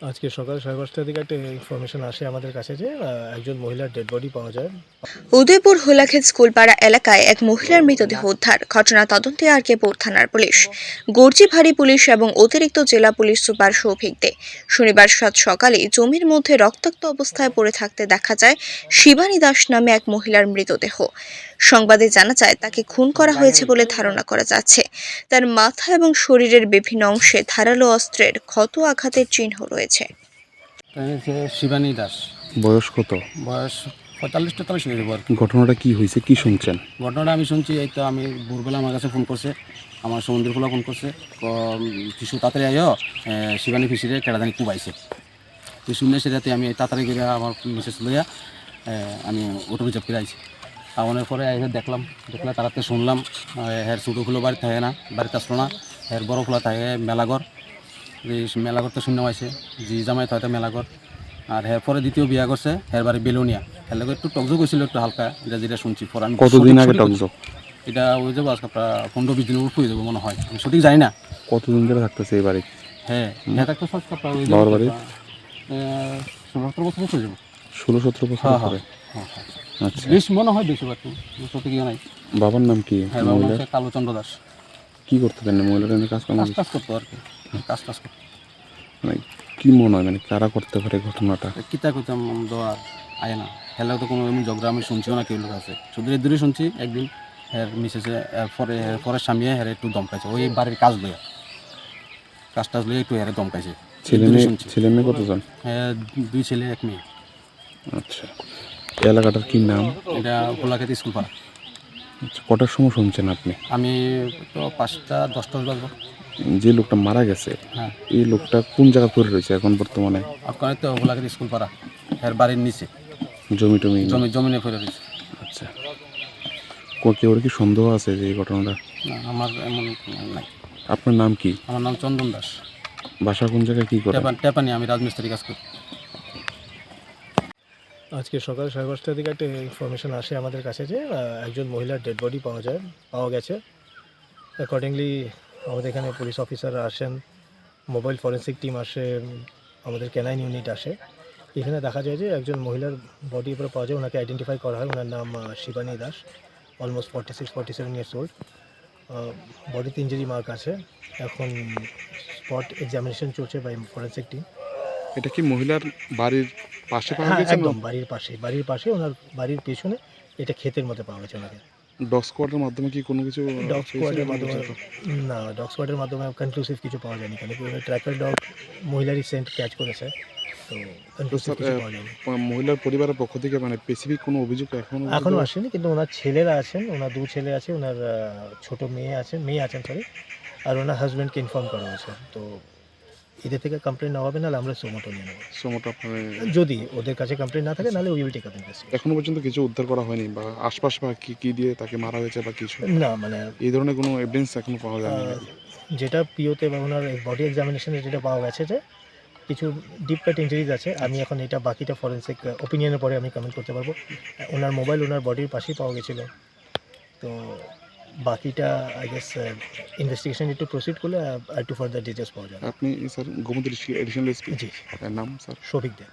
আজকে সকাল 5:30টার দিকে একটা ইনফরমেশন আসে আমাদের কাছে যে একজন মহিলার ডেড বডি পাওয়া যায়। উদয়পুর হোলাক্ষেত স্কুলপাড়া এলাকায় এক মহিলার মৃতদেহ উদ্ধার। ঘটনা তদন্তে আরকেপুর থানার পুলিশ, গর্জিভারি পুলিশ এবং অতিরিক্ত জেলা পুলিশ সুপার সৌভিক দে। শনিবার সাত সকালে জমির মধ্যে রক্তাক্ত অবস্থায় পড়ে থাকতে দেখা যায় শিবানী দাস নামে এক মহিলার মৃতদেহ। সংবাদে জানা যায় তাকে খুন করা হয়েছে বলে ধারণা করা যাচ্ছে। তার মাথা এবং শরীরের বিভিন্ন অংশে ধারালো অস্ত্রের ক্ষত আঘাতের চিহ্ন রয়েছে। সে শিবানী দাস। বয়স কত? বয়স 45-43 হয়ে যাবো আর কি। ঘটনাটা কি হয়েছে, কি শুনছেন? ঘটনাটা আমি শুনছি, এই তো আমি ভোরবেলা আমার কাছে ফোন করছে, আমার সমুদ্রফুলা ফোন করছে, কিছু তাড়াতাড়ি আইও, শিবানী ফিসিরে কেড়াদানি কুবাইছে। তো শুনে সেটাতে আমি তাড়াতাড়ি করে আমার মেসেজ লইয়া আমি অটো রিজার্ভ করে আইছি। আওয়ানোর পরে দেখলে তাড়াতাড়ি শুনলাম হের ছোটো ফুলো বাড়ি থাকে না, বাড়িতে আসলো না, হের বড় ফুলা থাকে মেলাঘর। এই মেলাঘর তো শূন্য হয়েছে, জি জামাই থাকে মেলাঘর। আর হের পরে দ্বিতীয় বিয়া করছে, হের বাড়ি বেলুনিয়া। হের লোক একটু টকজো করছিল একটু হালকা, যেটা শুনছি। পরান কতদিন আগে টকজো? এটা হয়ে যাবো আজকে প্রায় 15-20 দিনের উপর হয়ে যাবো মনে হয়, আমি সঠিক জানি না। কতদিন ধরে থাকতেছে এই বাড়ি? হ্যাঁ থাকতো সস্তা প্রায় হয়ে বাবার বাড়ি 16-17 বছর হয়ে যাবো। 16-17 বছর ধরে? হ্যাঁ। আচ্ছা, বেশ মনে হয় বেশি পারতো, সঠিক ইয়ে নাই। বাবার নাম কি? হ্যাঁ, বাবার নাম মহিলার কালোচন্দ্র দাস। কি করতে দেন মহিলার এনে কাজ করেন? কাজ করতো আর কি, কাজ করতো। মানে কি মনে হয়, মানে কারা করতে পারে ঘটনাটা? কিতা করতাম দেওয়া আয় না, হেলে তো কোনো এমনি ঝগড়া আমি শুনছিও না, কেউ লোক আছে শুধু এর দূরে শুনছি। একদিন হের মিসেসে পরের স্বামীয়ে হেরে একটু দমকাইছে, ওই বাড়ির কাজ লইয়া, কাজ টাজ লইয়া একটু হেরে দমকাইছে। ছেলে মেয়ে কতজন? হ্যাঁ, 2 ছেলে 1 মেয়ে। আচ্ছা, এলাকাটার কি নাম? এটা হোলাক্ষেত স্কুল পাড়া। আচ্ছা, কটার সময় শুনছেন আপনি? আমি তো 5টা-10টা বাজবো। যে লোকটা মারা গেছে, হ্যাঁ, এই লোকটা কোন জায়গা পড়ে রয়েছে এখন বর্তমানে? আপনার তো হোলাক্ষেত স্কুল পাড়া, এর বাড়ির নিচে জমি টমি? জমিনে পড়ে রয়েছে। আচ্ছা, কেউ কি সন্দেহ আছে যে এই ঘটনাটা? না, আমার এমন নাই। আপনার নাম কি? আমার নাম চন্দন দাস। বাসা কোন জায়গায়, কি করে? টেপানি, আমি রাজমিস্ত্রি কাজ করি। আজকে সকাল 5:30টার দিকে একটা ইনফরমেশন আসে আমাদের কাছে যে একজন মহিলার ডেড বডি পাওয়া গেছে। অ্যাকর্ডিংলি আমাদের এখানে পুলিশ অফিসাররা আসেন, মোবাইল ফরেন্সিক টিম আসে, আমাদের ক্যানাইন ইউনিট আসে। এখানে দেখা যায় যে একজন মহিলার বডি উপরে পাওয়া যায়, ওনাকে আইডেন্টিফাই করা হয়। ওনার নাম Shivani Das, almost 46-47 years old. বডিতে ইঞ্জুরি মার্ক আছে। এখন স্পট এক্সামিনেশন চলছে বাই ফরেন্সিক টিম। এটা কি মহিলার বাড়ির পাশে পাওয়া হ্যাঁ, গেছে? একদম বাড়ির পাশে, ওনার বাড়ির পেছনে, এটা ক্ষেতের মধ্যে পাওয়া গেছে ওনাকে। ডগ স্কোয়াডের মাধ্যমে কি কোনো কিছু ডগ স্কোয়াডের পেয়েছিলেন? মাধ্যমে না, ডগ স্কোয়াডের মাধ্যমে কনক্লুসিভ কিছু পাওয়া যায়নি, কেন কি ওই ট্র্যাকার ডগ মহিলারই সেন্ট ক্যাচ করেছে, তো তো কনক্লুসিভ স্যার, কিছু পাওয়া যায়নি। মহিলার পরিবারের পক্ষ থেকে মানে স্পেসিফিক কোনো অভিযোগ এখনও আসেনি, কিন্তু ওনার ছেলেরা আছেন, ওনার 2 ছেলে আছে, ওনার ছোট মেয়ে আছেন সরি, আর ওনার হাজব্যান্ডকে ইনফর্ম করা হয়েছে। তো এদের থেকে কমপ্লেন না হবে, নাহলে আমরা সোমোটো নিয়ে নেবো। সমটা আপনার যদি ওদের কাছে কমপ্লেন না থাকে, নাহলে we will take up investigation. এখনো পর্যন্ত কিছু উদ্ধার করা হয়নি, বা আশপাশ বা কি দিয়ে তাকে মারা হয়েছে বা কিছু না, মানে এই ধরনের কোনো এভিডেন্স এখনো পাওয়া যায়নি নাকি? যেটা পিওতে বা ওনার বডি এক্সামিনেশনে যেটা পাওয়া গেছে যে কিছু ডিপ কাট ইঞ্জুরিজ আছে। আমি এখন এটা বাকিটা ফরেন্সিক ওপিনিয়নের পরে আমি কমেন্ট করতে পারবো। ওনার মোবাইল ওনার বডির পাশেই পাওয়া গেছিলো, তো বাকিটা আই গেস ইনভেস্টিগেশন একটু প্রসিড করলে আর একটু ফার্দার ডিটেলস পাওয়া যাবে। আপনি স্যার গোমতী এডিশনাল এসপি, জি, নাম স্যার? সৌভিক দে।